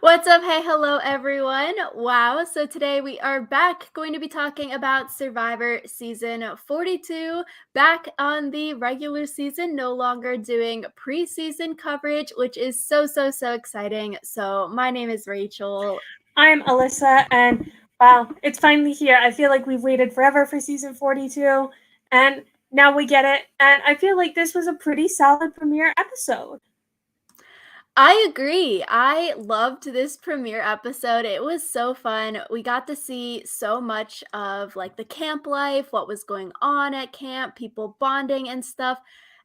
What's up? Hey, hello, everyone. Wow. So today we are back going to be talking about Survivor season 42, back on the regular season, no longer doing preseason coverage, which is so exciting. So, my name is Rachel. I'm Alyssa, and wow, it's finally here. I feel like we've waited forever for season 42, and now we get it. And I feel like this was a pretty solid premiere episode. I agree. I loved this premiere episode. It was so fun. We got to see so much of like the camp life, what was going on at camp, people bonding and stuff.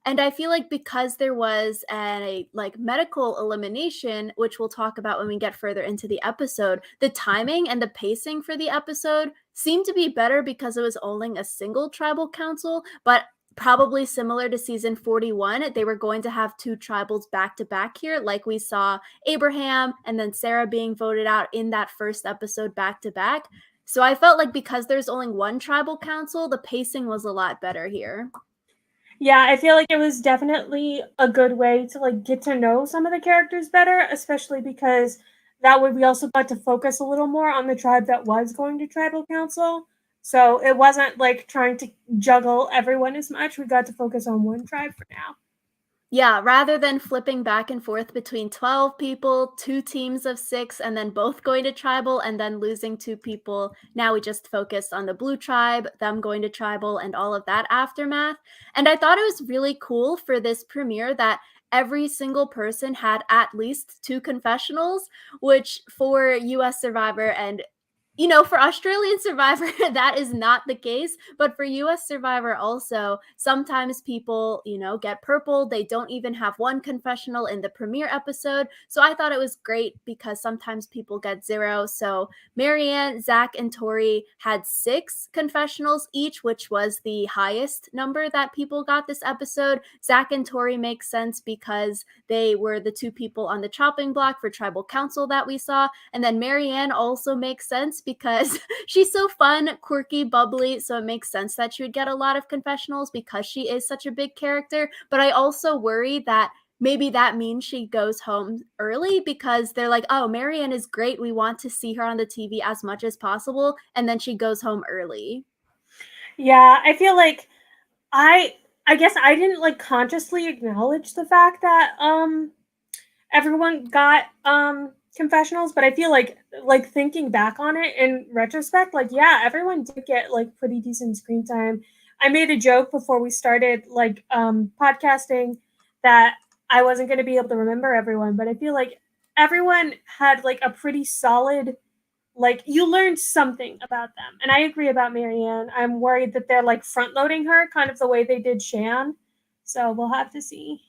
And I feel like because there was a like medical elimination, which we'll talk about when we get further into the episode, the timing and the pacing for the episode seemed to be better because it was only a single tribal council, but probably similar to season 41, they were going to have two tribals back to back here, like we saw Abraham and then Sarah being voted out in that first episode back to back. So I felt like because there's only one tribal council, the pacing was a lot better here. Yeah, I feel like it was definitely a good way to like get to know some of the characters better, especially because that way we also got to focus a little more on the tribe that was going to tribal council. So it wasn't like trying to juggle everyone as much. We got to focus on one tribe for now. Yeah, rather than flipping back and forth between 12 people, two teams of six, and then both going to tribal and then losing two people, now we just focused on the blue tribe, them going to tribal, and all of that aftermath. And I thought it was really cool for this premiere that every single person had at least two confessionals, which for US Survivor and for Australian Survivor, that is not the case. But for US Survivor, also, sometimes people, get purple. They don't even have one confessional in the premiere episode. So I thought it was great because sometimes people get zero. So Marianne, Zach, and Tori had six confessionals each, which was the highest number that people got this episode. Zach and Tori make sense because they were the two people on the chopping block for tribal council that we saw. And then Marianne also makes sense because she's so fun, quirky, bubbly. So it makes sense that she would get a lot of confessionals because she is such a big character. But I also worry that maybe that means she goes home early because they're like, oh, Marianne is great. We want to see her on the TV as much as possible. And then she goes home early. Yeah, I feel like I I guess I didn't like consciously acknowledge the fact that everyone got confessionals, but I feel like thinking back on it in retrospect, like yeah, everyone did get like pretty decent screen time. I made a joke before we started like podcasting that I wasn't going to be able to remember everyone, but I feel like everyone had like a pretty solid, like you learned something about them. And I agree about Marianne. I'm worried that they're like front loading her kind of the way they did Shan. So we'll have to see.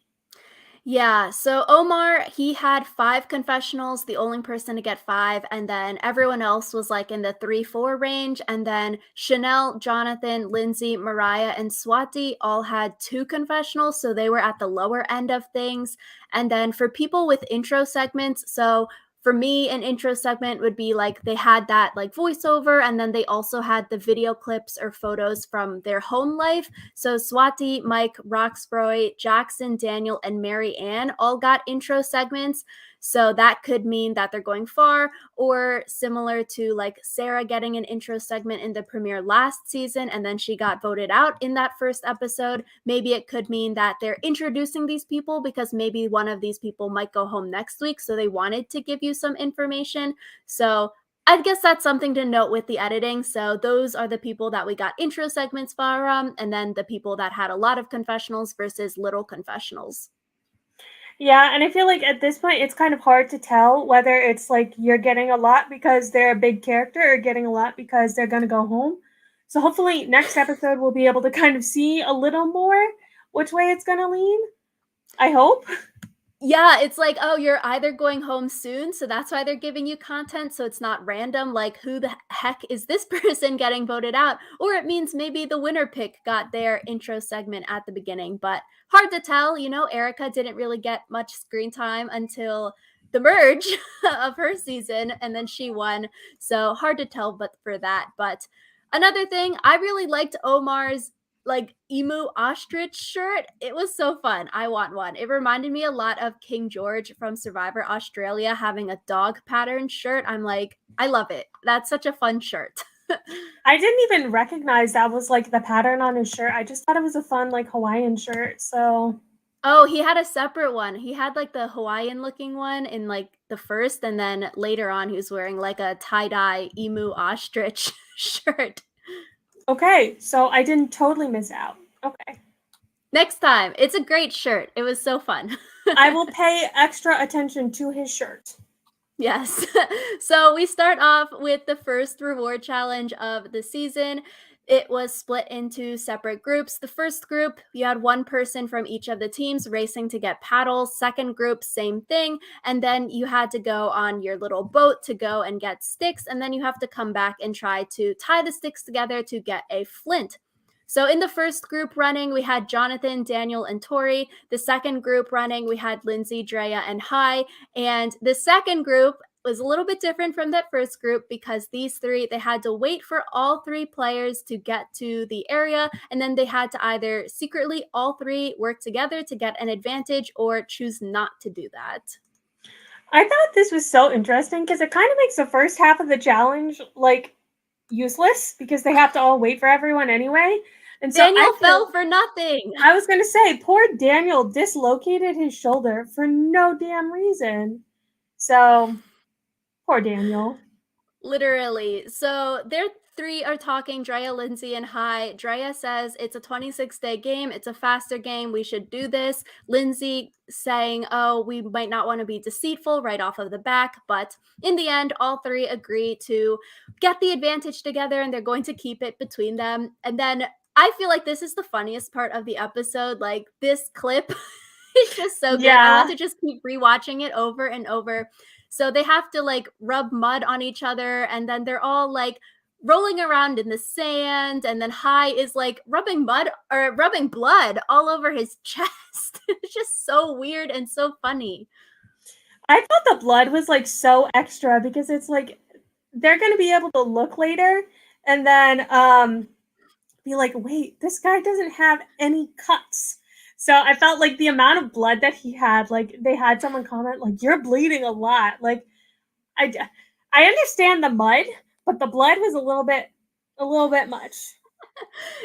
Yeah, so Omar, he had five confessionals, the only person to get five, and then everyone else was like in the 3-4 range. And then Chanel, Jonathan, Lindsay, Mariah, and Swati all had two confessionals, so they were at the lower end of things. And then for people with intro segments, so for me, an intro segment would be like they had that like voiceover, and then they also had the video clips or photos from their home life. So Swati, Mike, Roxbroy, Jackson, Daniel, and Mary Ann all got intro segments. So that could mean that they're going far, or similar to like Sarah getting an intro segment in the premiere last season and then she got voted out in that first episode. Maybe it could mean that they're introducing these people because maybe one of these people might go home next week. So they wanted to give you some information. So I guess that's something to note with the editing. So those are the people that we got intro segments from, and then the people that had a lot of confessionals versus little confessionals. Yeah, and I feel like at this point it's kind of hard to tell whether it's like you're getting a lot because they're a big character or getting a lot because they're going to go home. So hopefully next episode we'll be able to kind of see a little more which way it's going to lean. I hope. Yeah, it's like, oh, you're either going home soon, so that's why they're giving you content, so it's not random, like, who the heck is this person getting voted out? Or it means maybe the winner pick got their intro segment at the beginning, but hard to tell. Erica didn't really get much screen time until the merge of her season, and then she won, so hard to tell but for that. But another thing, I really liked Omar's like emu ostrich shirt. It was so fun. I want one. It reminded me a lot of King George from Survivor Australia having a dog pattern shirt. I'm like, I love it. That's such a fun shirt. I didn't even recognize that was like the pattern on his shirt. I just thought it was a fun like Hawaiian shirt. So Oh, he had a separate one. He had like the Hawaiian looking one in like the first, and then later on he was wearing like a tie-dye emu ostrich shirt. okay, so I didn't totally miss out. Okay. Next time. It's a great shirt. It was so fun. I will pay extra attention to his shirt. Yes. So we start off with the first reward challenge of the season. It was split into separate groups. The first group, you had one person from each of the teams racing to get paddles. Second group, same thing. And then you had to go on your little boat to go and get sticks. And then you have to come back and try to tie the sticks together to get a flint. So in the first group running, we had Jonathan, Daniel, and Tori. The second group running, we had Lindsay, Drea, and Hai. And the second group was a little bit different from that first group because these three, they had to wait for all three players to get to the area, and then they had to either secretly all three work together to get an advantage or choose not to do that. I thought this was so interesting because it kind of makes the first half of the challenge like useless because they have to all wait for everyone anyway. And so Daniel fell for nothing. I was gonna say, poor Daniel dislocated his shoulder for no damn reason. So, poor Daniel. Literally. So their three are talking, Drea, Lindsay, and Hai. Drea says it's a 26-day game. It's a faster game. We should do this. Lindsay saying, oh, we might not want to be deceitful right off of the back. But in the end, all three agree to get the advantage together, and they're going to keep it between them. And then I feel like this is the funniest part of the episode. Like, this clip is just so good. I want to just keep rewatching it over and over. So they have to like rub mud on each other, and then they're all like rolling around in the sand, and then Hai is like rubbing mud or rubbing blood all over his chest. It's just so weird and so funny. I thought the blood was like so extra because it's like they're going to be able to look later and then be like, wait, this guy doesn't have any cuts. So I felt like the amount of blood that he had, like they had someone comment like, you're bleeding a lot. Like I understand the mud, but the blood was a little bit much.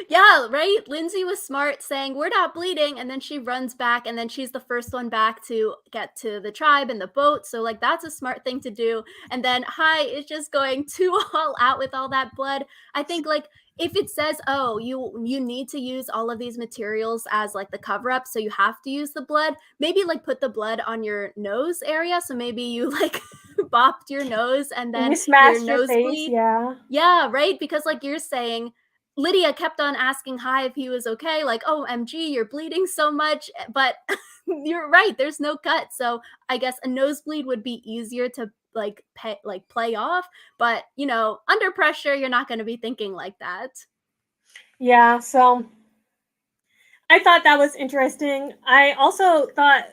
Yeah, right? Lindsay was smart saying, we're not bleeding. And then she runs back, and then she's the first one back to get to the tribe and the boat. So, like, that's a smart thing to do. And then Hai is just going too all out with all that blood. I think, like, if it says, oh, you need to use all of these materials as like the cover up, so you have to use the blood, maybe like put the blood on your nose area. So maybe you like bopped your nose and then you smashed your your face, nosebleed. yeah. Yeah, right? Because like you're saying, Lydia kept on asking Hai if he was okay, like, oh, MG, you're bleeding so much. But you're right, there's no cut. So I guess a nosebleed would be easier to like play off. But you know, under pressure, you're not going to be thinking like that. Yeah, so I thought that was interesting. I also thought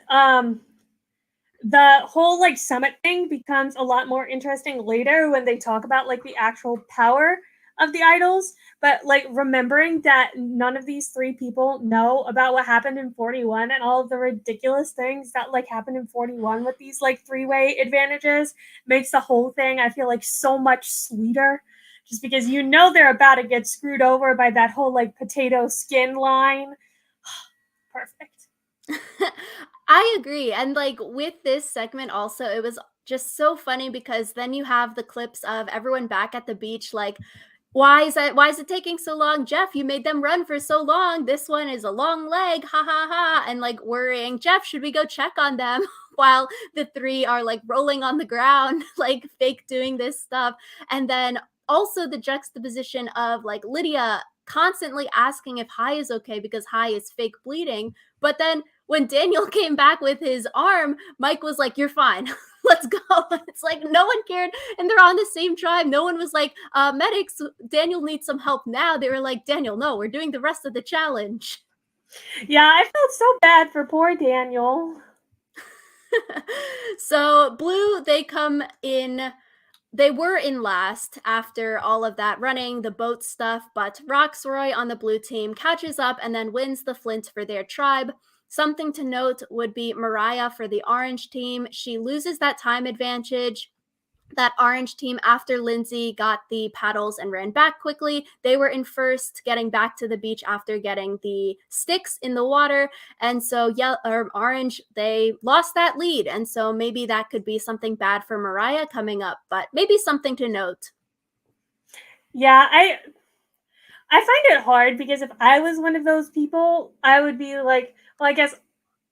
the whole like summit thing becomes a lot more interesting later when they talk about like the actual power of the idols, but like remembering that none of these three people know about what happened in 41 and all of the ridiculous things that like happened in 41 with these like three-way advantages makes the whole thing, I feel like, so much sweeter, just because you know they're about to get screwed over by that whole like potato skin line. Perfect. I agree. And like with this segment also, it was just so funny because then you have the clips of everyone back at the beach like, why is it taking so long? Jeff, you made them run for so long. This one is a long leg. Ha ha ha. And like worrying, Jeff, should we go check on them? While the three are like rolling on the ground, like fake doing this stuff. And then also the juxtaposition of like Lydia constantly asking if Hai is okay because Hai is fake bleeding. But then when Daniel came back with his arm, Mike was like, you're fine. Let's go. It's like no one cared. And they're on the same tribe. No one was like, medics, Daniel needs some help now. They were like, Daniel, no, we're doing the rest of the challenge. Yeah, I felt so bad for poor Daniel. So Blue, they come in they were in last after all of that running, the boat stuff, but Roxroy on the blue team catches up and then wins the flint for their tribe. Something to note would be Mariah for the orange team. She loses that time advantage. That orange team, after Lindsay got the paddles and ran back quickly, they were in first, getting back to the beach after getting the sticks in the water. And so orange, they lost that lead. And so maybe that could be something bad for Mariah coming up, but maybe something to note. Yeah, I find it hard because if I was one of those people, I would be like, well, I guess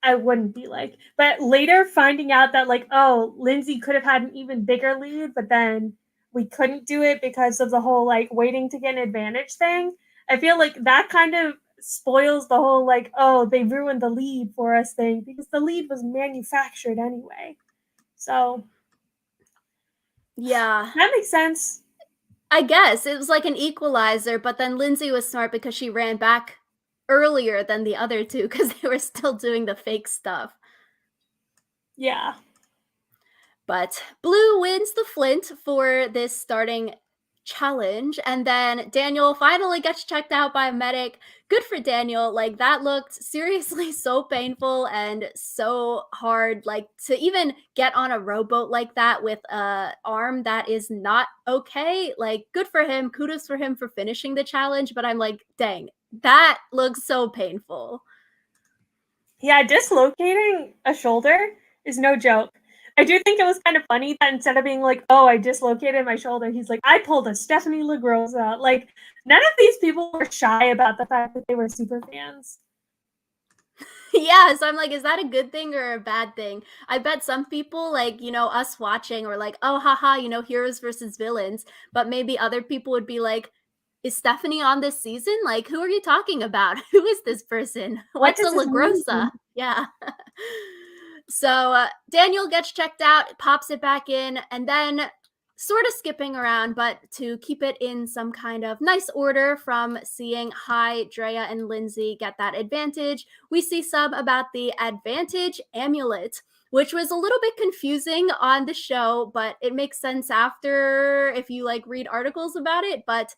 I wouldn't be like, but later finding out that like, oh, Lindsay could have had an even bigger lead, but then we couldn't do it because of the whole like waiting to get an advantage thing. I feel like that kind of spoils the whole like, oh, they ruined the lead for us thing because the lead was manufactured anyway. So Yeah, that makes sense. I guess it was like an equalizer, but then Lindsay was smart because she ran back earlier than the other two because they were still doing the fake stuff. Yeah. But Blue wins the Flint for this starting challenge. And then Daniel finally gets checked out by a medic. Good for Daniel. Like, that looked seriously so painful and so hard. Like, to even get on a rowboat like that with a arm that is not okay. Like, good for him. Kudos for him for finishing the challenge. But I'm like, dang, that looks so painful. Yeah, dislocating a shoulder is no joke. I do think it was kind of funny that instead of being like, "Oh, I dislocated my shoulder," he's like, "I pulled a Stephanie LaGrosa." Like, none of these people were shy about the fact that they were super fans. Yeah, so I'm like, is that a good thing or a bad thing? I bet some people, like, us watching or like, oh, haha, heroes versus villains. But maybe other people would be like, is Stephanie on this season? Like, who are you talking about? Who is this person? What What's a does this mean? LaGrosa? Yeah. So Daniel gets checked out, pops it back in, and then sort of skipping around, but to keep it in some kind of nice order from seeing Hi, Drea, and Lindsay get that advantage, we see some about the advantage amulet, which was a little bit confusing on the show, but it makes sense after if you like read articles about it. But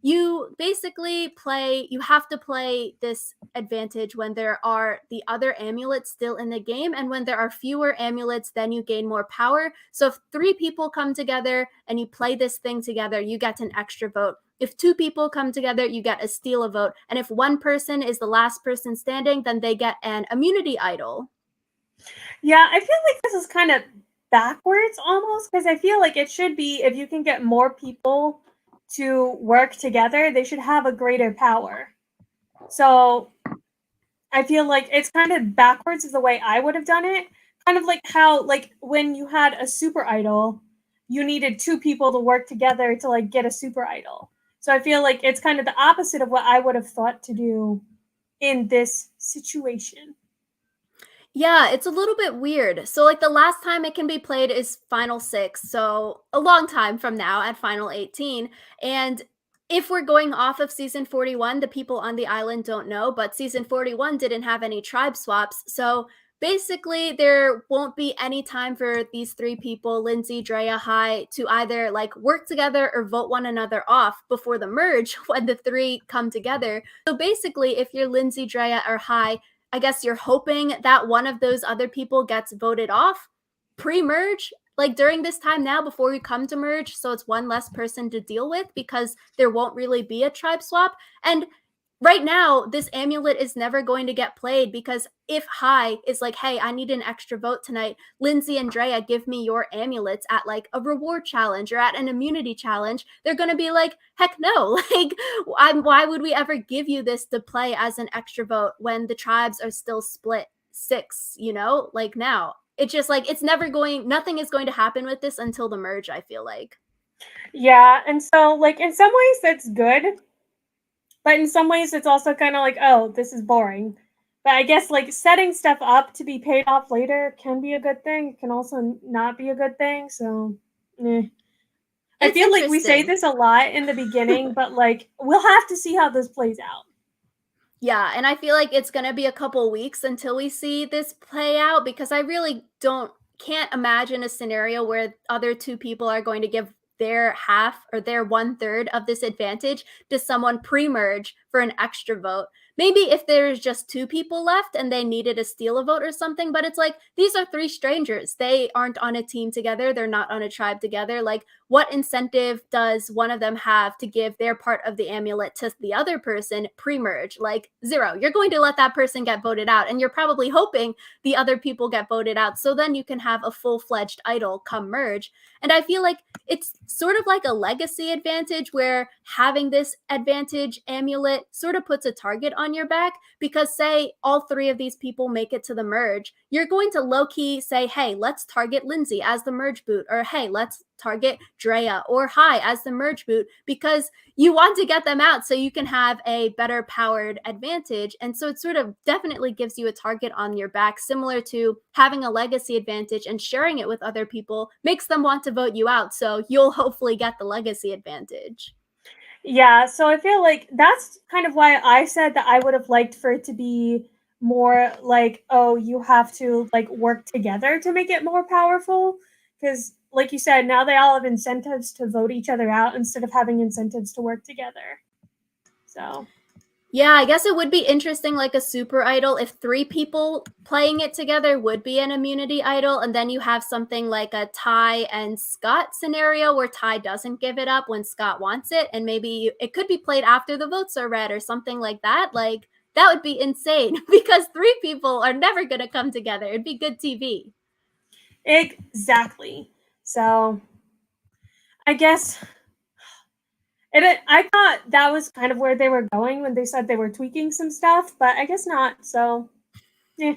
you basically you have to play this advantage when there are the other amulets still in the game, and when there are fewer amulets, then you gain more power. So if 3 people come together and you play this thing together, you get an extra vote. If 2 people come together, you get a steal a vote. And if one person is the last person standing, then they get an immunity idol. Yeah, I feel like this is kind of backwards almost because I feel like it should be if you can get more people to work together, they should have a greater power. So I feel like it's kind of backwards of the way I would have done it. Kind of like how like when you had a super idol, you needed 2 people to work together to like get a super idol. So I feel like it's kind of the opposite of what I would have thought to do in this situation. Yeah, it's a little bit weird. So, like, the last time it can be played is Final 6, so a long time from now at Final 18. And if we're going off of season 41, the people on the island don't know, but season 41 didn't have any tribe swaps. So, basically, there won't be any time for these 3 people, Lindsay, Drea, Hi, to either like work together or vote one another off before the merge when the 3 come together. So, basically, if you're Lindsay, Drea, or Hi, I guess you're hoping that one of those other people gets voted off pre-merge, like during this time now before you come to merge, so it's one less person to deal with because there won't really be a tribe swap. And right now, this amulet is never going to get played because if Hi is like, hey, I need an extra vote tonight, Lindsay and Drea, give me your amulets at like a reward challenge or at an immunity challenge, they're going to be like, heck no. Like, why would we ever give you this to play as an extra vote when the tribes are still split 6, like now? It's just like, nothing is going to happen with this until the merge, I feel like. Yeah, and so like in some ways that's good, but in some ways it's also kind of like, oh, this is boring. But I guess like setting stuff up to be paid off later can be a good thing. It can also not be a good thing. So, I It's feel like we say interesting. this a lot in the beginning, but like we'll have to see how this plays out. Yeah, and I feel like it's gonna be a couple weeks until we see this play out because I really can't imagine a scenario where other 2 people are going to give their half or their 1/3 of this advantage to someone pre-merge for an extra vote. Maybe if there's just 2 people left and they needed to steal a vote or something, but it's like these are 3 strangers. They aren't on a team together. They're not on a tribe together. Like, what incentive does one of them have to give their part of the amulet to the other person pre-merge? Like, zero. You're going to let that person get voted out, and you're probably hoping the other people get voted out so then you can have a full-fledged idol come merge. And I feel like it's sort of like a legacy advantage where having this advantage amulet sort of puts a target on your back, because say all 3 of these people make it to the merge, you're going to low-key say, hey, let's target Lindsay as the merge boot, or hey, let's target Drea or Hai as the merge boot, because you want to get them out so you can have a better powered advantage. And so it sort of definitely gives you a target on your back, similar to having a legacy advantage, and sharing it with other people makes them want to vote you out. So you'll hopefully get the legacy advantage. Yeah, so I feel like that's kind of why I said that I would have liked for it to be more like, oh, you have to like work together to make it more powerful. Because, like you said, now they all have incentives to vote each other out instead of having incentives to work together. So Yeah, I guess it would be interesting, like a super idol, if 3 people playing it together would be an immunity idol, and then you have something like a Ty and Scott scenario where Ty doesn't give it up when Scott wants it, and maybe it could be played after the votes are read or something like that. Like, that would be insane because 3 people are never going to come together. It'd be good TV. exactly. So I guess I thought that was kind of where they were going when they said they were tweaking some stuff, but I guess not. So yeah.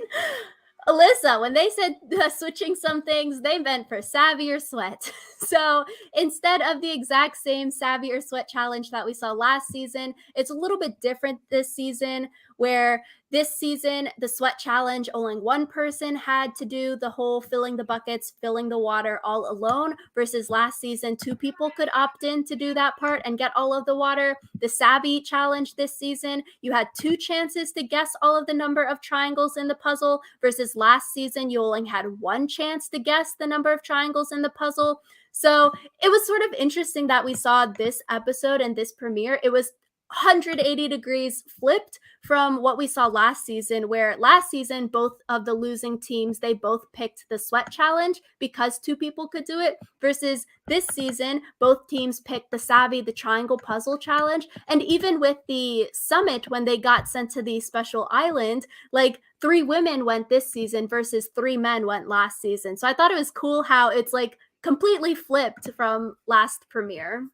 Alyssa, when they said switching some things, they meant for Savvy or Sweat. So instead of the exact same Savvy or Sweat challenge that we saw last season, it's a little bit different this season, where this season, the Sweat challenge, only one person had to do the whole filling the buckets, filling the water all alone, versus last season, 2 people could opt in to do that part and get all of the water. The Savvy challenge this season, you had 2 chances to guess all of the number of triangles in the puzzle, versus last season, you only had 1 chance to guess the number of triangles in the puzzle. So it was sort of interesting that we saw this episode and this premiere. It was 180 degrees flipped from what we saw last season, where last season both of the losing teams, they both picked the Sweat challenge because 2 people could do it, versus this season both teams picked the Savvy, the triangle puzzle challenge. And even with the summit, when they got sent to the special island, like 3 women went this season versus 3 men went last season. So I thought it was cool how it's like completely flipped from last premiere.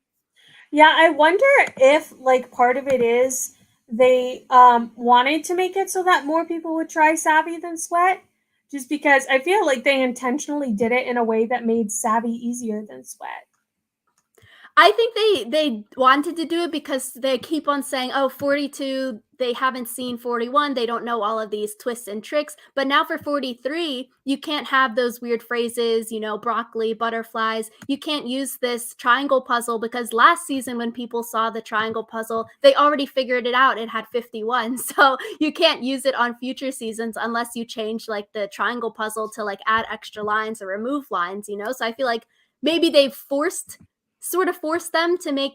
Yeah, I wonder if like part of it is they wanted to make it so that more people would try Savvy than Sweat, just because I feel like they intentionally did it in a way that made Savvy easier than Sweat. I think they wanted to do it because they keep on saying, oh, 42, they haven't seen 41, they don't know all of these twists and tricks. But now for 43, you can't have those weird phrases, you know, broccoli, butterflies. You can't use this triangle puzzle because last season when people saw the triangle puzzle, they already figured it out. It had 51. So you can't use it on future seasons unless you change like the triangle puzzle to like add extra lines or remove lines, you know? So I feel like maybe they've sort of forced them to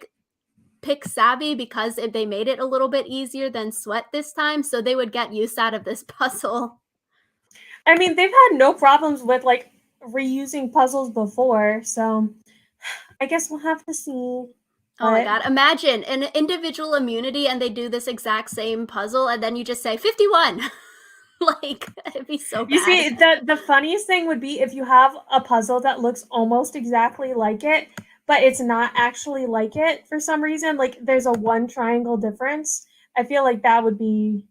pick Savvy because if they made it a little bit easier than Sweat this time, so they would get use out of this puzzle. I mean, they've had no problems with like reusing puzzles before, so I guess we'll have to see. Oh my But god, imagine an individual immunity and they do this exact same puzzle and then you just say 51. Like, it'd be so you bad. see, the funniest thing would be if you have a puzzle that looks almost exactly like it, but it's not actually like it for some reason. Like there's a 1 triangle difference. I feel like that would be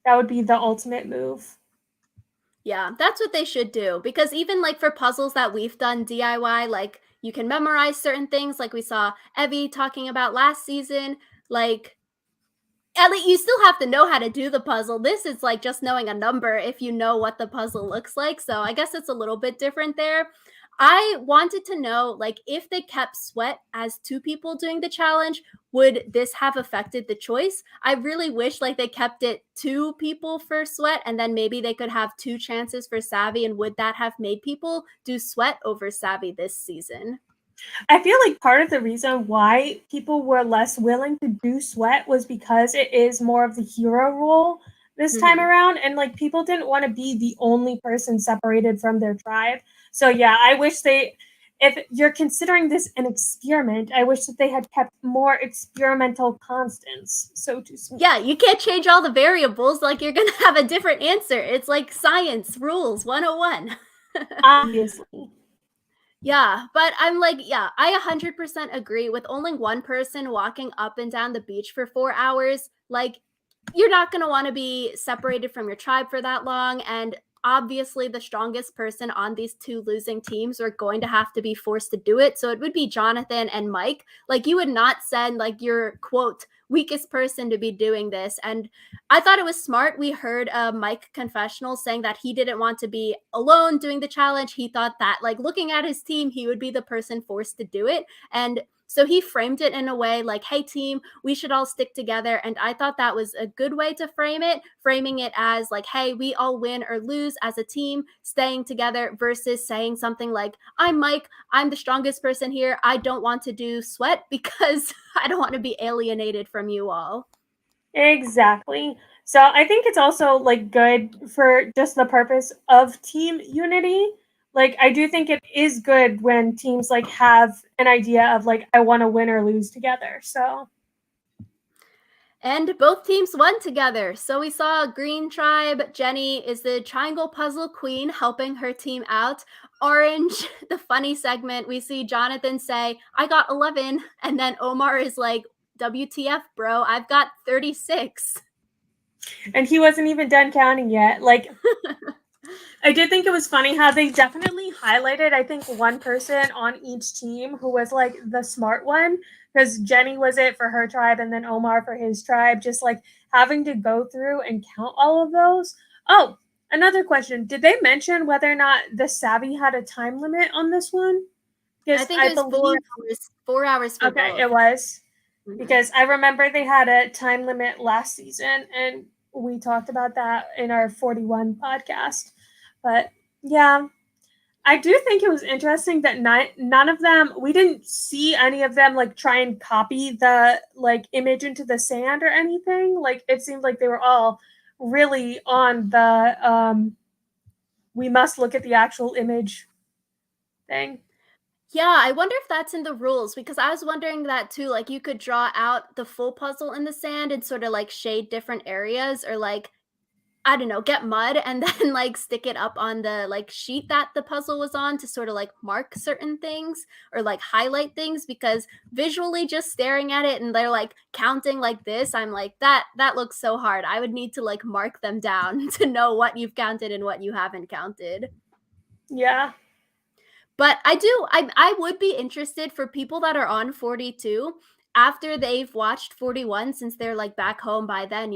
the ultimate move. Yeah, that's what they should do, because even like for puzzles that we've done DIY, like you can memorize certain things like we saw Evie talking about last season, like at least you still have to know how to do the puzzle. This is like just knowing a number if you know what the puzzle looks like. So I guess it's a little bit different there. I wanted to know, like, if they kept Sweat as 2 people doing the challenge, would this have affected the choice? I really wish like they kept it 2 people for Sweat and then maybe they could have 2 chances for Savvy, and would that have made people do Sweat over Savvy this season? I feel like part of the reason why people were less willing to do sweat was because it is more of the hero role this time Mhm. around, and like people didn't want to be the only person separated from their tribe. So yeah, I wish they, if you're considering this an experiment, I wish that they had kept more experimental constants, so to speak. Yeah, you can't change all the variables, like, you're gonna have a different answer. It's like science rules 101. Obviously. Yeah, but I'm like, yeah, I 100% agree with only one person walking up and down the beach for 4 hours. Like, you're not going to want to be separated from your tribe for that long. And obviously, the strongest person on these two losing teams are going to have to be forced to do it. So it would be Jonathan and Mike. Like, you would not send, like, your quote, weakest person to be doing this. And I thought it was smart. We heard Mike confessional saying that he didn't want to be alone doing the challenge. He thought that, like, looking at his team, he would be the person forced to do it. And so he framed it in a way like, hey, team, we should all stick together. And I thought that was a good way to frame it, framing it as like, hey, we all win or lose as a team, staying together versus saying something like, I'm Mike, I'm the strongest person here. I don't want to do sweat because I don't want to be alienated from you all. Exactly. So I think it's also like good for just the purpose of team unity. Like I do think it is good when teams like have an idea of like I want to win or lose together. So And both teams won together. So we saw Green Tribe. Jenny is the triangle puzzle queen helping her team out. Orange, the funny segment, we see Jonathan say, I got 11. And then Omar is like, WTF, bro, I've got 36. and he wasn't even done counting yet. Like I did think it was funny how they definitely highlighted, I think, one person on each team who was like the smart one, because Jenny was it for her tribe and then Omar for his tribe, just like having to go through and count all of those. Oh, another question. Did they mention whether or not the Savvy had a time limit on this one? I Because think I it was believe, 4 hours, 4 hours for okay, both. it was. Mhm. Because I remember they had a time limit last season and we talked about that in our 41 podcast. But yeah, I do think it was interesting that none of them, we didn't see any of them like try and copy the like image into the sand or anything. Like it seemed like they were all really on the we must look at the actual image thing. Yeah, I wonder if that's in the rules because I was wondering that too. Like, you could draw out the full puzzle in the sand and sort of like shade different areas or like I don't know, get mud and then, like, stick it up on the, like, sheet that the puzzle was on to sorta, like, mark certain things or, like, highlight things because visually just staring at it and they're, like, counting like this, I'm like, "That looks so hard." I would need to, like, mark them down to know what you've counted and what you haven't counted. Yeah. But I would be interested for people that are on 42 after they've watched 41 since they're, like, back home by then,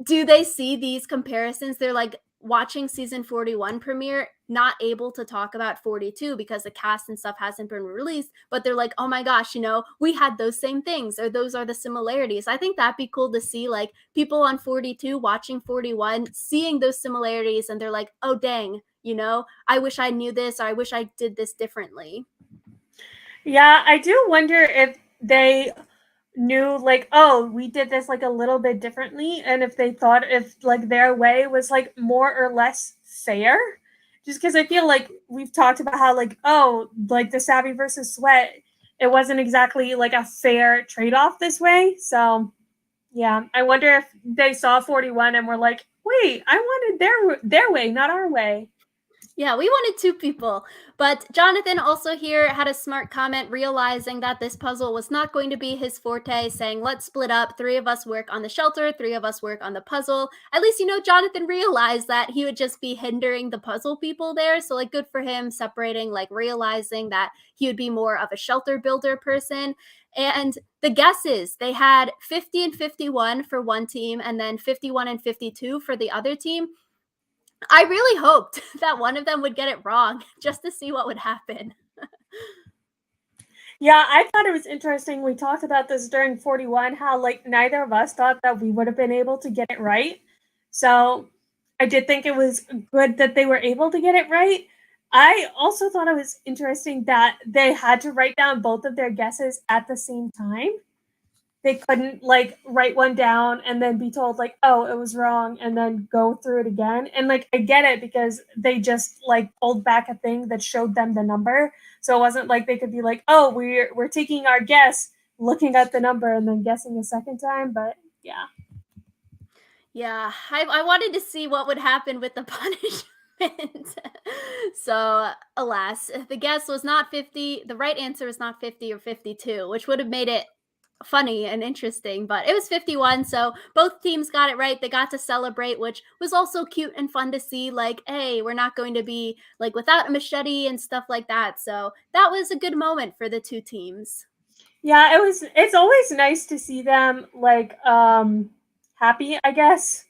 do they see these comparisons? They're like watching season 41 premiere, not able to talk about 42 because the cast and stuff hasn't been released, but they're like, oh my gosh, we had those same things or those are the similarities. I think that'd be cool to see like people on 42 watching 41, seeing those similarities, and they're like, oh dang, I wish I knew this or I wish I did this differently. Yeah, I do wonder if they knew like, oh, we did this like a little bit differently, and if they thought if like their way was like more or less fair. Just because I feel like we've talked about how like, oh, like the Savvy versus Sweat, it wasn't exactly like a fair trade-off this way. So yeah, I wonder if they saw 41 and were like, wait, I wanted their way, not our way. Yeah, we wanted two people. But Jonathan also here had a smart comment realizing that this puzzle was not going to be his forte, saying, let's split up. 3 of us work on the shelter, 3 of us work on the puzzle. At least, Jonathan realized that he would just be hindering the puzzle people there. So, like, good for him separating, like, realizing that he would be more of a shelter builder person. And the guesses, they had 50 and 51 for one team and then 51 and 52 for the other team. I really hoped that one of them would get it wrong just to see what would happen. Yeah, I thought it was interesting. We talked about this during 41, how like neither of us thought that we would have been able to get it right. So I did think it was good that they were able to get it right. I also thought it was interesting that they had to write down both of their guesses at the same time. They couldn't like write one down and then be told like, oh, it was wrong, and then go through it again. And like I get it because they just like pulled back a thing that showed them the number. So it wasn't like they could be like, oh, we're taking our guess, looking at the number and then guessing a second time. But yeah. Yeah, I wanted to see what would happen with the punishment. So, alas, the guess was not 50. The right answer was not 50 or 52, which would have made it funny and interesting, but it was 51. So, both teams got it right. They got to celebrate, which was also cute and fun to see. Like, hey, we're not going to be like without a machete and stuff like that. So, that was a good moment for the two teams. Yeah, it was it's always nice to see them like happy, I guess.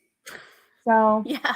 So Yeah.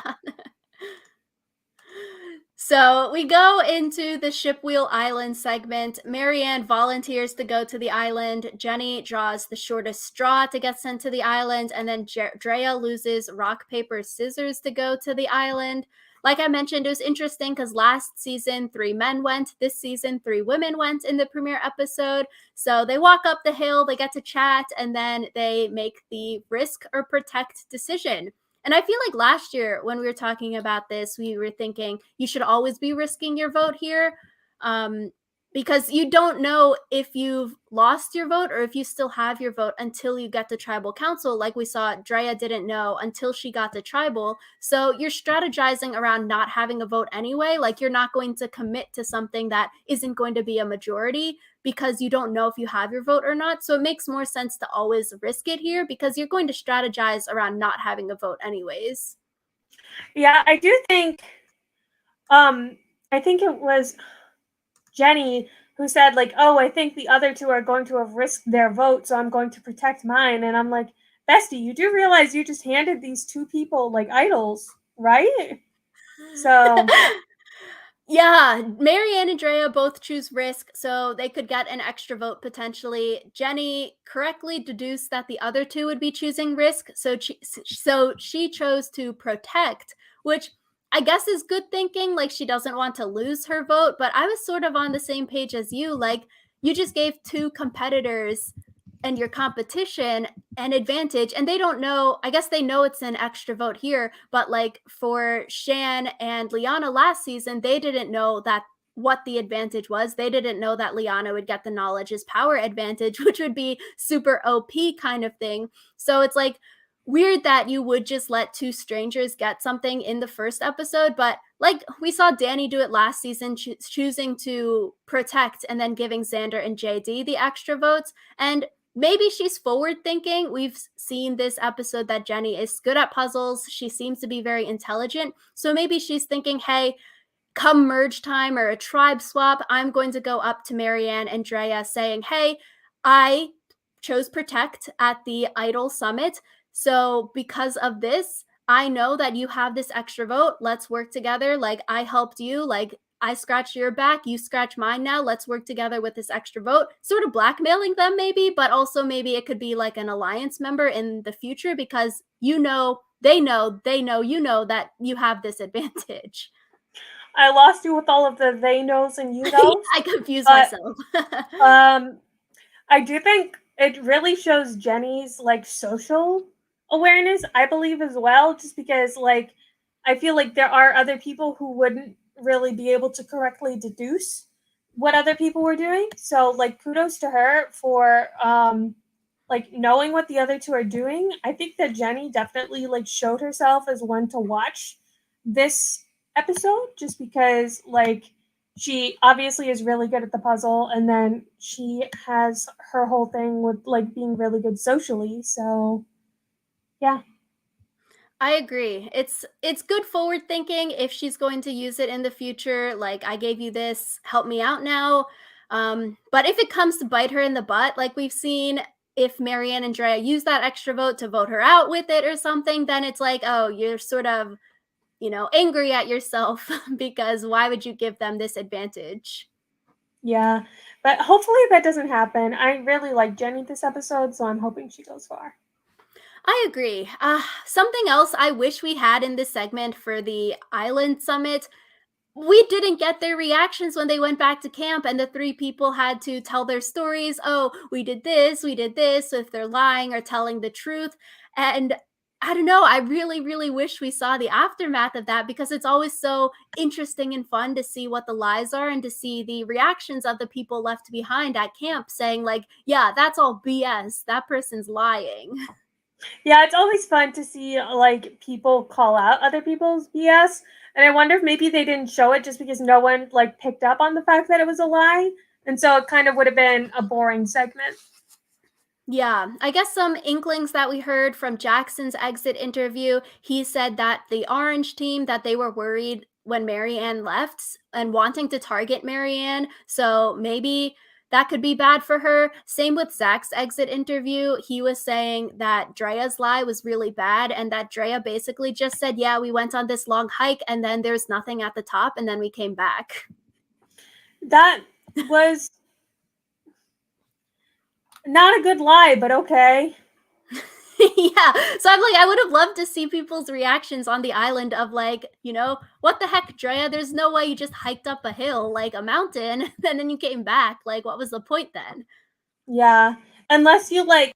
So we go into the Shipwheel Island segment. Marianne volunteers to go to the island. Jenny draws the shortest straw to get sent to the island. And then Drea loses rock, paper, scissors to go to the island. Like I mentioned, it was interesting because last season, 3 men went. This season, 3 women went in the premiere episode. So they walk up the hill, they get to chat, and then they make the risk or protect decision. And I feel like last year when we were talking about this, we were thinking you should always be risking your vote here, because you don't know if you've lost your vote or if you still have your vote until you get to tribal council. Like we saw, Drea didn't know until she got to tribal. So you're strategizing around not having a vote anyway. Like you're not going to commit to something that isn't going to be a majority because you don't know if you have your vote or not. So it makes more sense to always risk it here because you're going to strategize around not having a vote anyways. yeah, I do think I think it was Jenny who said like, "Oh, I think the other two are going to have risked their vote, so I'm going to protect mine." And I'm like, "Bestie, you do realize you just handed these two people like idols, right?" So, Yeah, Marianne and Drea both choose risk, so they could get an extra vote potentially. Jenny correctly deduced that the other two would be choosing risk, so she chose to protect, which I guess is good thinking. Like she doesn't want to lose her vote, but I was sort of on the same page as you. Like you just gave two competitors and your competition an advantage, and they don't know. I guess they know it's an extra vote here, but like for Shan and Liana last season, they didn't know that what the advantage was. They didn't know that Liana would get the knowledge is power advantage, which would be super OP kind of thing. So it's like weird that you would just let two strangers get something in the first episode, but like we saw Danny do it last season, choosing to protect and then giving Xander and JD the extra votes. And maybe she's forward thinking. We've seen this episode that Jenny is good at puzzles. She seems to be very intelligent. So maybe she's thinking, hey, come merge time or a tribe swap, I'm going to go up to Marianne and Drea saying, hey, I chose protect at the Idol Summit. So because of this, I know that you have this extra vote. Let's work together. Like I helped you. Like I scratched your back, you scratch mine now. Let's work together with this extra vote. Sort of blackmailing them, maybe, but also maybe it could be like an alliance member in the future because you know, they know, you know that you have this advantage. I lost you with all of the they knows and you Yeah, knows. I confused But myself. um I do think it really shows Jenny's like social awareness, I believe as well, just because like I feel like there are other people who wouldn't really be able to correctly deduce what other people were doing. So like kudos to her for like knowing what the other two are doing. I think that Jenny definitely like showed herself as one to watch this episode just because like she obviously is really good at the puzzle and then she has her whole thing with like being really good socially. So, yeah. I agree. It's good forward thinking if she's going to use it in the future. Like I gave you this, help me out now. But if it comes to bite her in the butt, like we've seen, if Marianne and Drea use that extra vote to vote her out with it or something, then it's like, oh, you're sort of, angry at yourself because why would you give them this advantage? Yeah. But hopefully that doesn't happen. I really like Jenny this episode, so I'm hoping she goes far. I agree. Something else I wish we had in this segment for the island summit. we didn't get their reactions when they went back to camp and the three people had to tell their stories. Oh, we did this, if they're lying or telling the truth. And I don't know, I really, really wish we saw the aftermath of that because it's always so interesting and fun to see what the lies are and to see the reactions of the people left behind at camp saying, like, yeah, that's all BS. That person's lying. Yeah, it's always fun to see like people call out other people's BS. And I wonder if maybe they didn't show it just because no one like picked up on the fact that it was a lie. And so it kind of would have been a boring segment. Yeah, I guess some inklings that we heard from Jackson's exit interview, he said that the Orange team that they were worried when Marianne left and wanting to target Marianne, so maybe that could be bad for her. Same with Zach's exit interview. He was saying that Drea's lie was really bad and that Drea basically just said, yeah, we went on this long hike and then there's nothing at the top and then we came back. That was not a good lie, but okay. Yeah. So I'm like, I would have loved to see people's reactions on the island of like, what the heck, Drea? There's no way you just hiked up a hill, like a mountain, and then you came back. Like, what was the point then? Yeah. Unless you like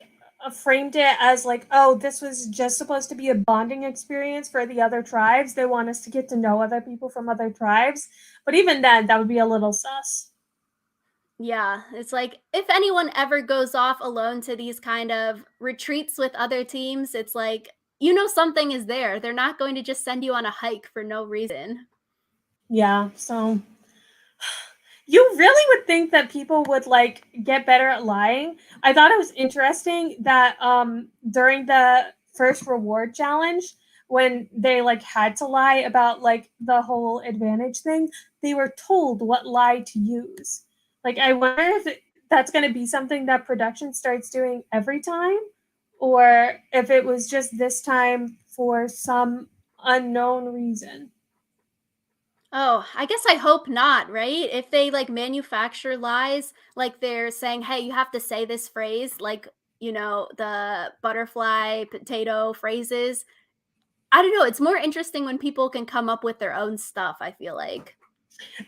framed it as like, oh, this was just supposed to be a bonding experience for the other tribes. They want us to get to know other people from other tribes. But even then, that would be a little sus. Yeah, it's like if anyone ever goes off alone to these kind of retreats with other teams, it's like, something is there. They're not going to just send you on a hike for no reason. Yeah. So you really would think that people would like get better at lying. I thought it was interesting that during the first reward challenge when they like had to lie about like the whole advantage thing, they were told what lie to use. Like I wonder if that's going to be something that production starts doing every time or if it was just this time for some unknown reason. Oh, I guess I hope not, right? If they like manufacture lies, like they're saying, hey, you have to say this phrase, like, the butterfly potato phrases. I don't know. It's more interesting when people can come up with their own stuff, I feel like.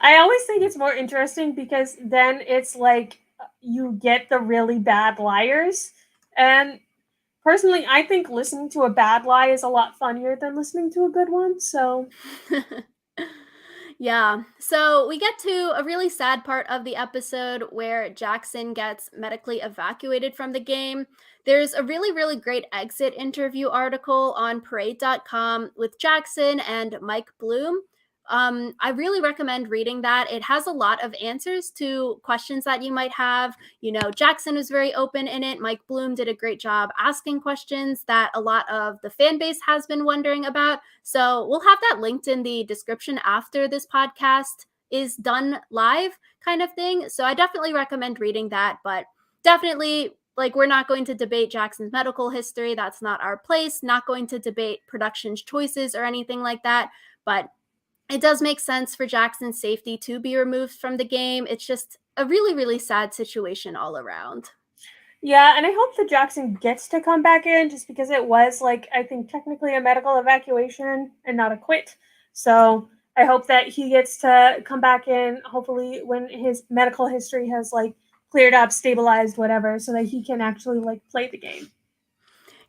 I always think it's more interesting because then it's like you get the really bad liars. And personally, I think listening to a bad lie is a lot funnier than listening to a good one. So, Yeah. So we get to a really sad part of the episode where Jackson gets medically evacuated from the game. There's a really, really great exit interview article on parade.com with Jackson and Mike Bloom. I really recommend reading that. It has a lot of answers to questions that you might have. Jackson was very open in it. Mike Bloom did a great job asking questions that a lot of the fan base has been wondering about. So we'll have that linked in the description after this podcast is done live, kind of thing. So I definitely recommend reading that, but definitely, like, we're not going to debate Jackson's medical history. That's not our place. Not going to debate production's choices or anything like that. But it does make sense for Jackson's safety to be removed from the game. It's just a really, really sad situation all around. yeah, and I hope that Jackson gets to come back in just because it was like I think technically a medical evacuation and not a quit. So, I hope that he gets to come back in hopefully when his medical history has like cleared up, stabilized, whatever, so that he can actually like play the game.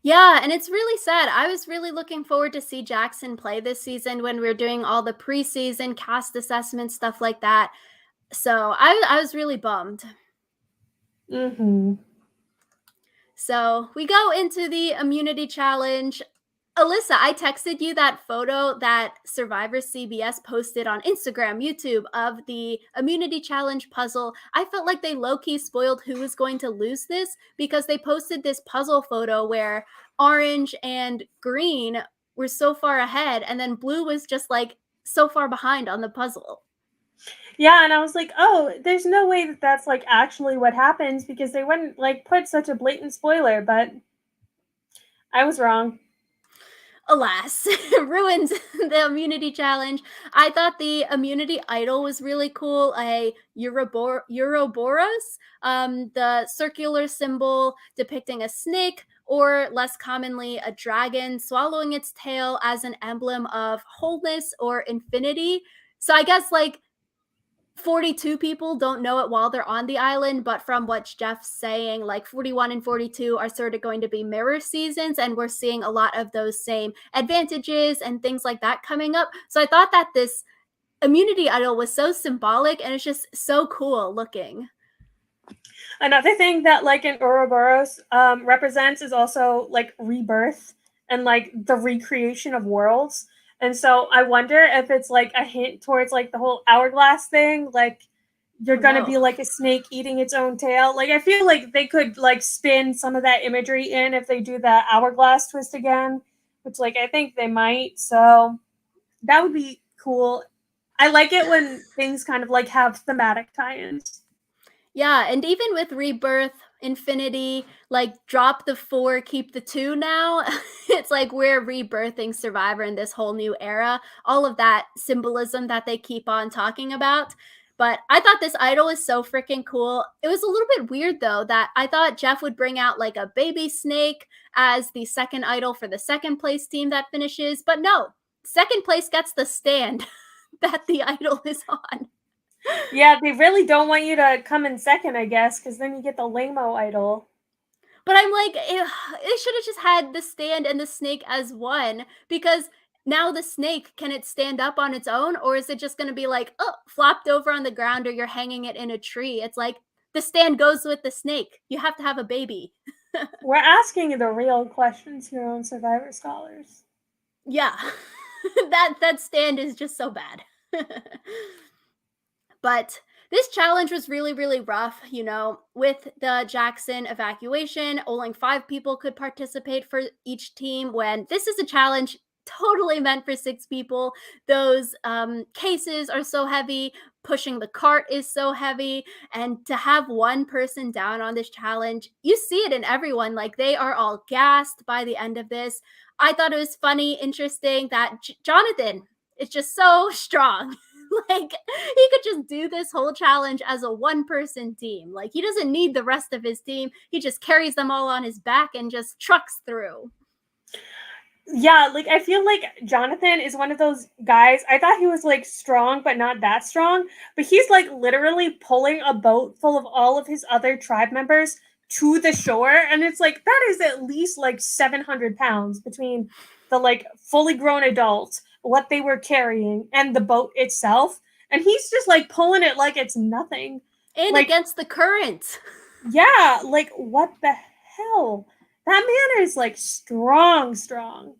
Yeah, and it's really sad. I was really looking forward to see Jackson play this season when we were doing all the preseason cast assessments, stuff like that. So I was really bummed. Mhm. So we go into the immunity challenge. Alyssa, I texted you that photo that Survivor CBS posted on Instagram, YouTube of the immunity challenge puzzle. I felt like they low-key spoiled who was going to lose this because they posted this puzzle photo where orange and green were so far ahead and then blue was just like so far behind on the puzzle. Yeah, and I was like, "Oh, there's no way that that's like actually what happens because they wouldn't like put such a blatant spoiler." But I was wrong. Alas, ruined the immunity challenge. I thought the immunity idol was really cool. A Ouroboros, the circular symbol depicting a snake, or less commonly, a dragon swallowing its tail as an emblem of wholeness or infinity. So I guess like 42 people don't know it while they're on the island, but from what Jeff's saying, like 41 and 42 are sort of going to be mirror seasons, and we're seeing a lot of those same advantages and things like that coming up. So I thought that this immunity idol was so symbolic and it's just so cool looking. Another thing that like an Ouroboros represents is also like rebirth and like the recreation of worlds. And so I wonder if it's like a hint towards like the whole hourglass thing, like you're Oh, gonna no. be like a snake eating its own tail. Like I feel like they could like spin some of that imagery in if they do the hourglass twist again, which like I think they might. So that would be cool. I like it when things kind of like have thematic tie-ins. Yeah, and even with Rebirth, Infinity, like drop the 4, keep the 2 now. It's like we're rebirthing Survivor in this whole new era. All of that symbolism that they keep on talking about. But I thought this idol is so freaking cool. It was a little bit weird though that I thought Jeff would bring out like a baby snake as the second idol for the second place team that finishes, but no. Second place gets the stand that the idol is on. Yeah, they really don't want you to come in second, I guess, because then you get the lame-o idol. But I'm like, it should have just had the stand and the snake as one, because now the snake, can it stand up on its own, or is it just going to be like, oh, flopped over on the ground, or you're hanging it in a tree? It's like the stand goes with the snake. You have to have a baby. We're asking the real questions here on Survivor Scholars. Yeah. That stand is just so bad. But this challenge was really, really rough. You know, with the Jackson evacuation, only 5 people could participate for each team. When this is a challenge totally meant for 6 people, those cases are so heavy. Pushing the cart is so heavy. And to have one person down on this challenge, you see it in everyone. Like they are all gassed by the end of this. I thought it was funny, interesting that Jonathan is just so strong. Like he could just do this whole challenge as a one person team. Like he doesn't need the rest of his team. He just carries them all on his back and just trucks through. Yeah, like I feel like Jonathan is one of those guys. I thought he was like strong, but not that strong. But he's like literally pulling a boat full of all of his other tribe members to the shore. And it's like, that is at least like 700 pounds between the like fully grown adults, what they were carrying, and the boat itself. And he's just like pulling it like it's nothing. And Like, against the current. yeah, like what the hell? That man is like strong, strong.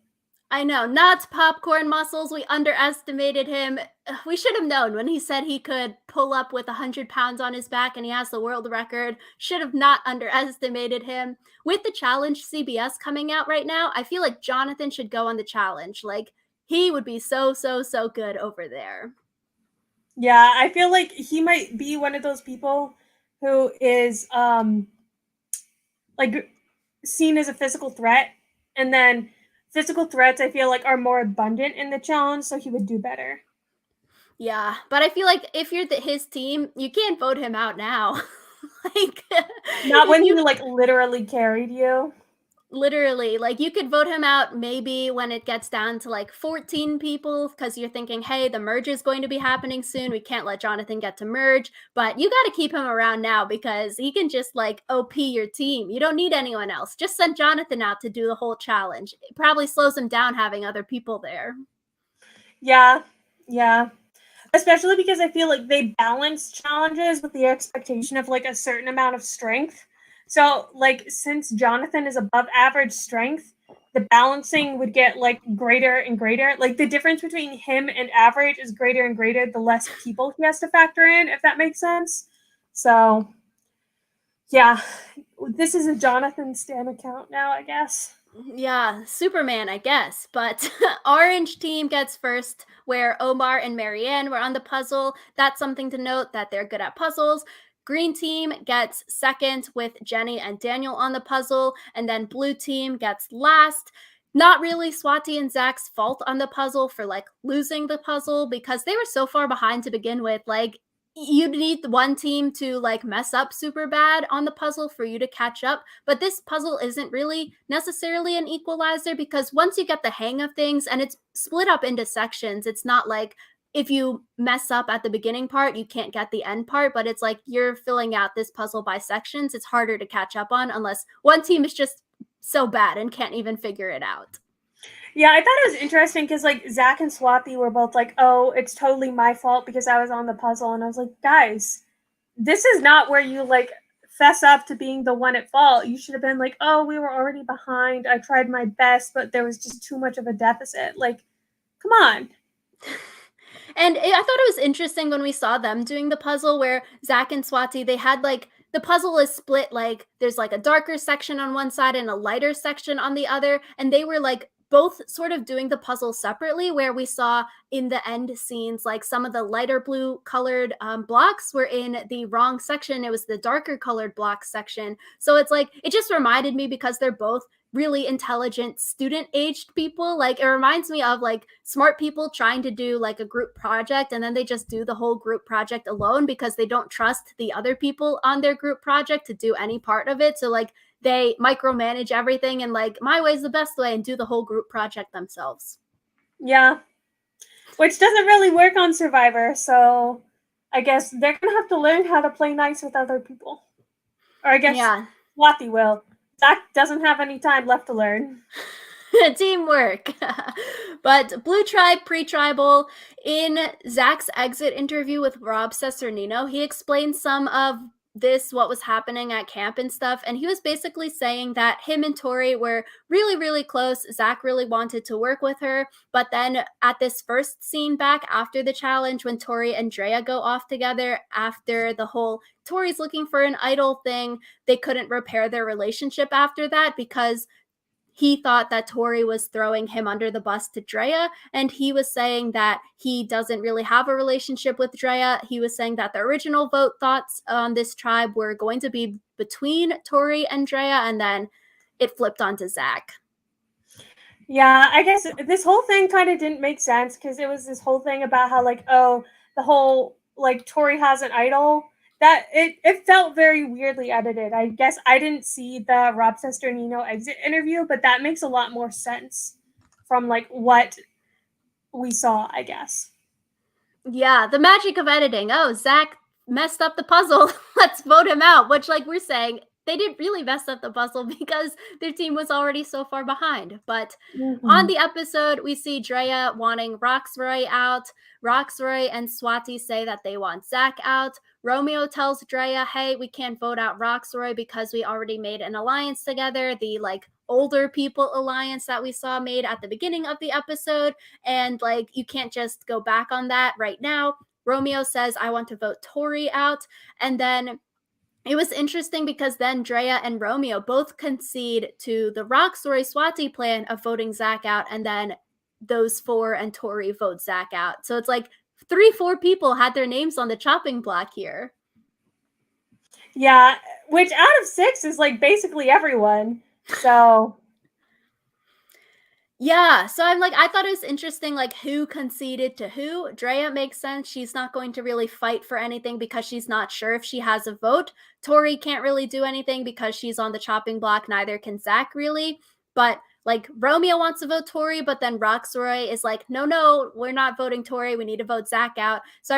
I know, not popcorn muscles. We underestimated him. We should have known when he said he could pull up with 100 pounds on his back and he has the world record. Should have not underestimated him. With the challenge CBS coming out right now, I feel like Jonathan should go on the challenge. Like, he would be so, so, so good over there. Yeah, I feel like he might be one of those people who is like seen as a physical threat, and then physical threats I feel like are more abundant in the challenge, so he would do better. Yeah, but I feel like if you're his team, you can't vote him out now. Like, Not if when he you like literally carried you. literally, like, you could vote him out maybe when it gets down to like 14 people because you're thinking, hey, the merge is going to be happening soon. We can't let Jonathan get to merge, but you got to keep him around now because he can just like OP your team. You don't need anyone else. Just send Jonathan out to do the whole challenge. It probably slows him down having other people there. Yeah, yeah. Especially because I feel like they balance challenges with the expectation of like a certain amount of strength. So, like, since Jonathan is above average strength, the balancing would get like greater and greater. Like, the difference between him and average is greater and greater the less people he has to factor in, if that makes sense. So, yeah, this is a Jonathan Stan account now, I guess. Yeah, Superman, I guess. But Orange team gets first, where Omar and Marianne were on the puzzle. That's something to note that they're good at puzzles. Green team gets second with Jenny and Daniel on the puzzle. And then blue team gets last. Not really Swati and Zach's fault on the puzzle for like losing the puzzle because they were so far behind to begin with. Like, you need one team to like mess up super bad on the puzzle for you to catch up, but this puzzle isn't really necessarily an equalizer because once you get the hang of things and it's split up into sections, it's not like if you mess up at the beginning part, you can't get the end part, but it's like you're filling out this puzzle by sections. It's harder to catch up on unless one team is just so bad and can't even figure it out. Yeah, I thought it was interesting because like Zach and Swati were both like, "Oh, it's totally my fault because I was on the puzzle," and I was like, "Guys, this is not where you like fess up to being the one at fault. You should have been like, oh, we were already behind. I tried my best, but there was just too much of a deficit. Like, come on." And I thought it was interesting when we saw them doing the puzzle where Zach and Swati, they had like the puzzle is split, like there's like a darker section on one side and a lighter section on the other. And they were like both sort of doing the puzzle separately, where we saw in the end scenes, like some of the lighter blue colored blocks were in the wrong section. It was the darker colored block section. So it's like, it just reminded me because they're both really intelligent student aged people. Like it reminds me of like smart people trying to do like a group project and then they just do the whole group project alone because they don't trust the other people on their group project to do any part of it. So like they micromanage everything and like my way is the best way and do the whole group project themselves. Yeah, which doesn't really work on Survivor. So I guess they're gonna have to learn how to play nice with other people. Or I guess Swati will. Zach doesn't have any time left to learn. Teamwork. But Blue Tribe pre-tribal, in Zach's exit interview with Rob Cesarnino, he explained some of this, what was happening at camp and stuff, and he was basically saying that him and Tori were really, really close. Zach really wanted to work with her, but then at this first scene back after the challenge, when Tori and Drea go off together after the whole Tori's looking for an idol thing, they couldn't repair their relationship after that because he thought that Tori was throwing him under the bus to Drea, and he was saying that he doesn't really have a relationship with Drea. He was saying that the original vote thoughts on this tribe were going to be between Tori and Drea, and then it flipped onto Zach. Yeah, I guess this whole thing kind of didn't make sense because it was this whole thing about how like, oh, the whole like Tori has an idol. That it felt very weirdly edited. I guess I didn't see the Rob Cesternino exit interview, but that makes a lot more sense from like what we saw, I guess. Yeah, the magic of editing. Oh, Zach messed up the puzzle. Let's vote him out. Which, like we're saying, they didn't really mess up the puzzle because their team was already so far behind. But on the episode, we see Drea wanting Roxroy out. Roxroy and Swati say that they want Zach out. Romeo tells Drea, hey, we can't vote out Roxroy because we already made an alliance together. The like older people alliance that we saw made at the beginning of the episode. And like, you can't just go back on that right now. Romeo says, I want to vote Tori out. And then it was interesting because then Drea and Romeo both concede to the Roxroy Swati plan of voting Zach out, and then those four and Tori vote Zach out. So it's like 3-4 people had their names on the chopping block here. Yeah, which out of 6 is like basically everyone. So yeah, so I'm like, I thought it was interesting, like who conceded to who. Drea makes sense. She's not going to really fight for anything because she's not sure if she has a vote. Tori can't really do anything because she's on the chopping block. Neither can Zach really. But like Romeo wants to vote Tori, but then Roxroy is like, no, we're not voting Tori. We need to vote Zach out. So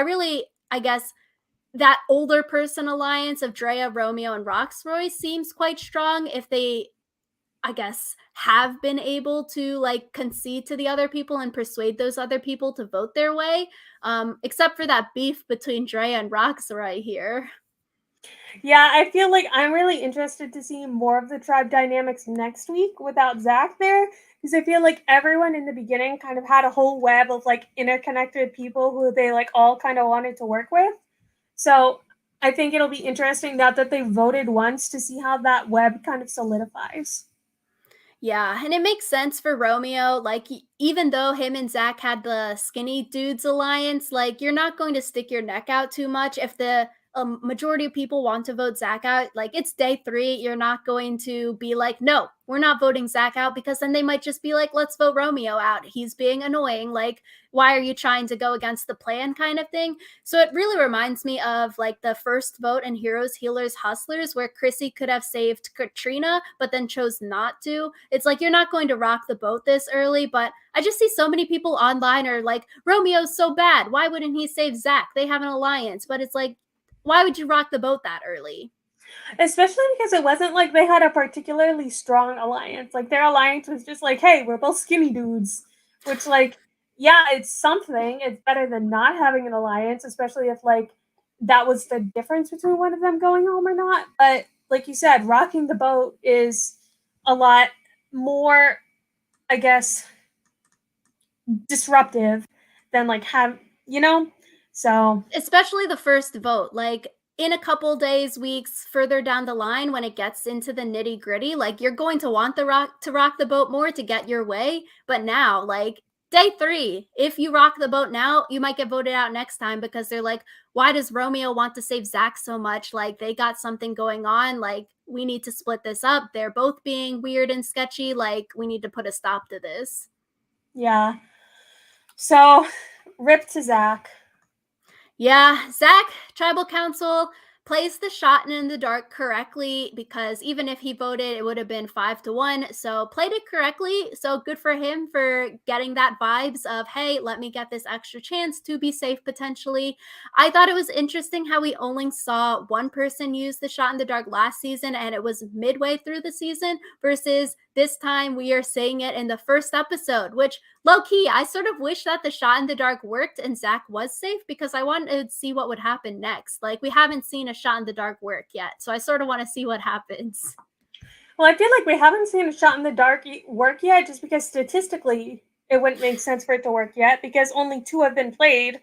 I guess that older person alliance of Drea, Romeo, and Roxroy seems quite strong if they, I guess, have been able to like concede to the other people and persuade those other people to vote their way, except for that beef between Drea and Roxroy here. Yeah, I feel like I'm really interested to see more of the tribe dynamics next week without Zach there, because I feel like everyone in the beginning kind of had a whole web of like interconnected people who they like all kind of wanted to work with. So I think it'll be interesting now that they voted once to see how that web kind of solidifies. Yeah, and it makes sense for Romeo. Like, even though him and Zach had the skinny dudes alliance, like, you're not going to stick your neck out too much if the a majority of people want to vote Zach out. Like, it's day 3. You're not going to be like, no, we're not voting Zach out, because then they might just be like, let's vote Romeo out. He's being annoying. Like, why are you trying to go against the plan kind of thing? So it really reminds me of like the first vote in Heroes, Healers, Hustlers, where Chrissy could have saved Katrina, but then chose not to. It's like, you're not going to rock the boat this early, but I just see so many people online are like, Romeo's so bad. Why wouldn't he save Zach? They have an alliance. But it's like, why would you rock the boat that early? Especially because it wasn't like they had a particularly strong alliance. Like their alliance was just like, hey, we're both skinny dudes. Which like, yeah, it's something. It's better than not having an alliance, especially if like that was the difference between one of them going home or not. But like you said, rocking the boat is a lot more, I guess, disruptive than like so Especially the first vote. Like, in a couple days, weeks further down the line, when it gets into the nitty gritty, like, you're going to want the rock the boat more to get your way. But now, like, day 3, if you rock the boat now, you might get voted out next time, because they're like, why does Romeo want to save Zach so much? Like, they got something going on. Like, we need to split this up. They're both being weird and sketchy. Like, we need to put a stop to this. yeah. So rip to Zach. Yeah, Zach, tribal council, plays the shot in the dark correctly, because even if he voted, it would have been 5-1. So played it correctly. So good for him for getting that vibes of, hey, let me get this extra chance to be safe potentially. I thought it was interesting how we only saw one person use the shot in the dark last season, and it was midway through the season, versus this time we are seeing it in the first episode, which low key, I sort of wish that the shot in the dark worked and Zach was safe, because I wanted to see what would happen next. Like, we haven't seen a shot in the dark work yet, so I sort of want to see what happens. Well, I feel like we haven't seen a shot in the dark work yet, just because statistically it wouldn't make sense for it to work yet, because only 2 have been played.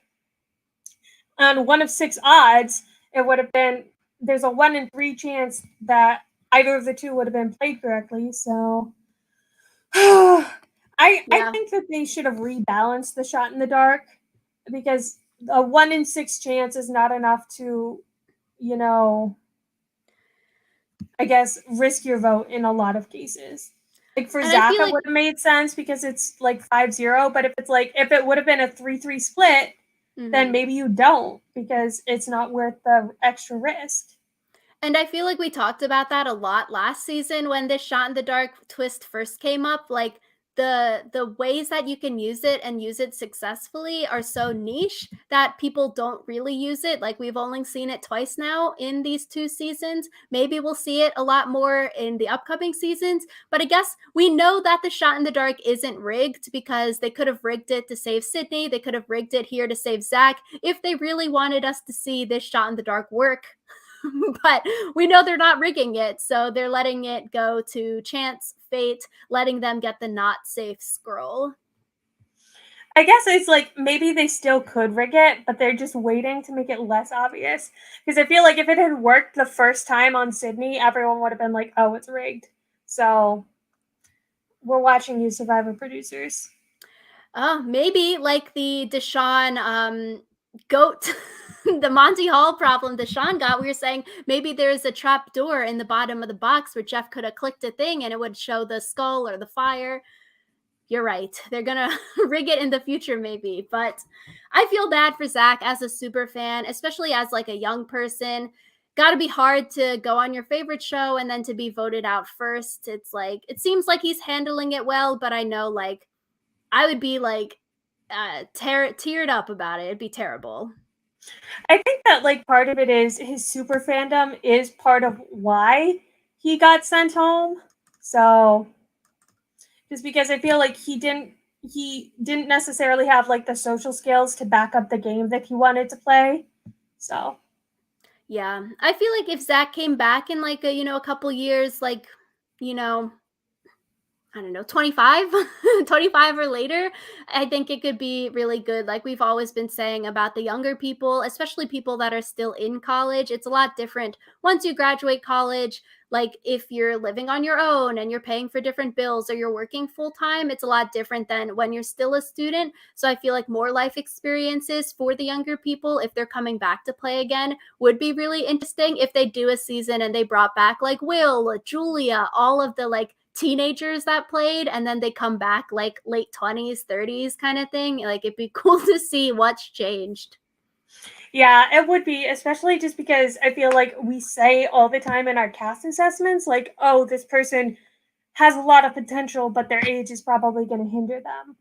On 1 of 6 odds, it would have been, there's a 1 in 3 chance that either of the 2 would have been played correctly. So I think that they should have rebalanced the shot in the dark, because a 1 in 6 chance is not enough to, I guess, risk your vote in a lot of cases. Like for And I Zach, feel it like would have made sense because it's like 5-0. But if it would have been a 3-3 split, then maybe you don't, because it's not worth the extra risk. And I feel like we talked about that a lot last season when this shot in the dark twist first came up. Like, the ways that you can use it and use it successfully are so niche that people don't really use it. Like, we've only seen it twice now in these 2 seasons. Maybe we'll see it a lot more in the upcoming seasons. But I guess we know that the shot in the dark isn't rigged, because they could have rigged it to save Sydney. They could have rigged it here to save Zach if they really wanted us to see this shot in the dark work. But we know they're not rigging it, so they're letting it go to chance, fate, letting them get the not safe scroll. I guess it's like maybe they still could rig it, but they're just waiting to make it less obvious. Because I feel like if it had worked the first time on Sydney, everyone would have been like, oh, it's rigged. So we're watching you, Survivor producers. Oh, maybe like the Deshaun goat, the Monty Hall problem Deshaun got. We were saying maybe there's a trap door in the bottom of the box where Jeff could have clicked a thing and it would show the skull or the fire. You're right. They're gonna rig it in the future, maybe. But I feel bad for Zach as a super fan, especially as like a young person. Got to be hard to go on your favorite show and then to be voted out first. It's like, it seems like he's handling it well, but I know, like, I would be like teared up about it. It'd be terrible. I think that like part of it is his super fandom is part of why he got sent home. So just because I feel like he didn't necessarily have like the social skills to back up the game that he wanted to play. So Yeah, I feel like if Zach came back in like a couple years, like, you know I don't know, 25, 25 or later, I think it could be really good. Like we've always been saying about the younger people, especially people that are still in college. It's a lot different once you graduate college. Like if you're living on your own and you're paying for different bills or you're working full time, it's a lot different than when you're still a student. So I feel like more life experiences for the younger people, if they're coming back to play again, would be really interesting if they do a season and they brought back like Will, Julia, all of the like teenagers that played and then they come back like late 20s, 30s kind of thing. Like it'd be cool to see what's changed. Yeah, it would be, especially just because I feel like we say all the time in our cast assessments, like, oh, this person has a lot of potential, but their age is probably going to hinder them.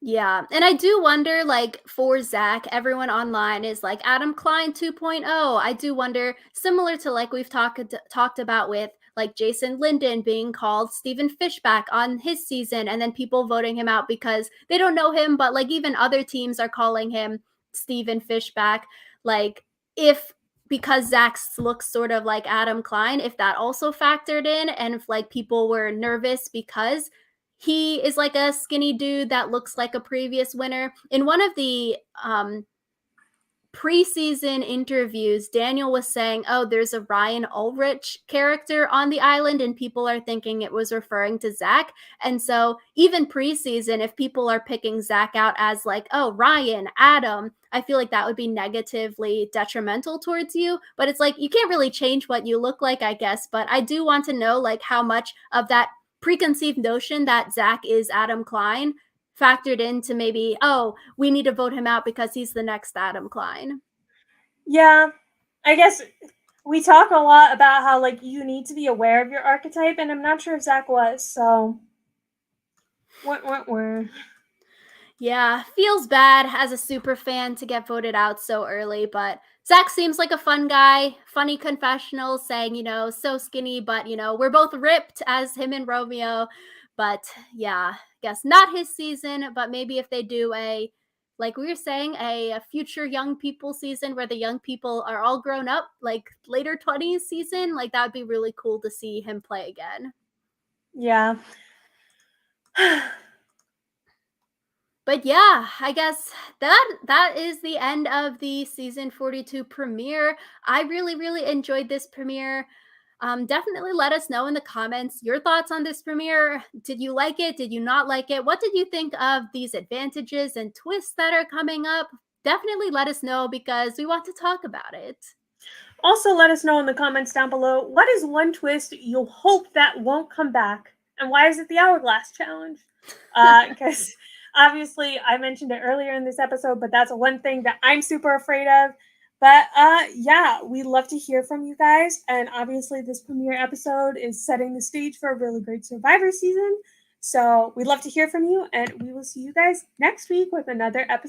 Yeah. And I do wonder, like, for Zach, everyone online is like Adam Klein 2.0. I do wonder, similar to like we've talked about with like Jason Linden being called Stephen Fishback on his season, and then people voting him out because they don't know him, but like even other teams are calling him Stephen Fishback. Like, if because Zach looks sort of like Adam Klein, if that also factored in, and if like people were nervous because he is like a skinny dude that looks like a previous winner. In one of the preseason interviews, Daniel was saying, oh, there's a Ryan Ulrich character on the island, and people are thinking it was referring to Zach. And so, even preseason, if people are picking Zach out as like, oh, Ryan, Adam, I feel like that would be negatively detrimental towards you. But it's like, you can't really change what you look like, I guess. But I do want to know, like, how much of that preconceived notion that Zach is Adam Klein factored into maybe, oh, we need to vote him out because he's the next Adam Klein. Yeah, I guess we talk a lot about how like you need to be aware of your archetype, and I'm not sure if Zach was. So, what? Yeah, feels bad as a super fan to get voted out so early, but Zach seems like a fun guy. Funny confessionals saying, so skinny, but we're both ripped as him and Romeo. But yeah, guess not his season, but maybe if they do like we were saying, a future young people season where the young people are all grown up, like later 20s season, like that would be really cool to see him play again. Yeah. But yeah, I guess that is the end of the season 42 premiere. I really, really enjoyed this premiere. Definitely let us know in the comments your thoughts on this premiere. Did you like it? Did you not like it? What did you think of these advantages and twists that are coming up? Definitely let us know because we want to talk about it. Also, let us know in the comments down below, what is one twist you hope that won't come back, and why is it the Hourglass Challenge? Because obviously I mentioned it earlier in this episode, but that's one thing that I'm super afraid of. But yeah, we love to hear from you guys, and obviously this premiere episode is setting the stage for a really great Survivor season. So we'd love to hear from you, and we will see you guys next week with another episode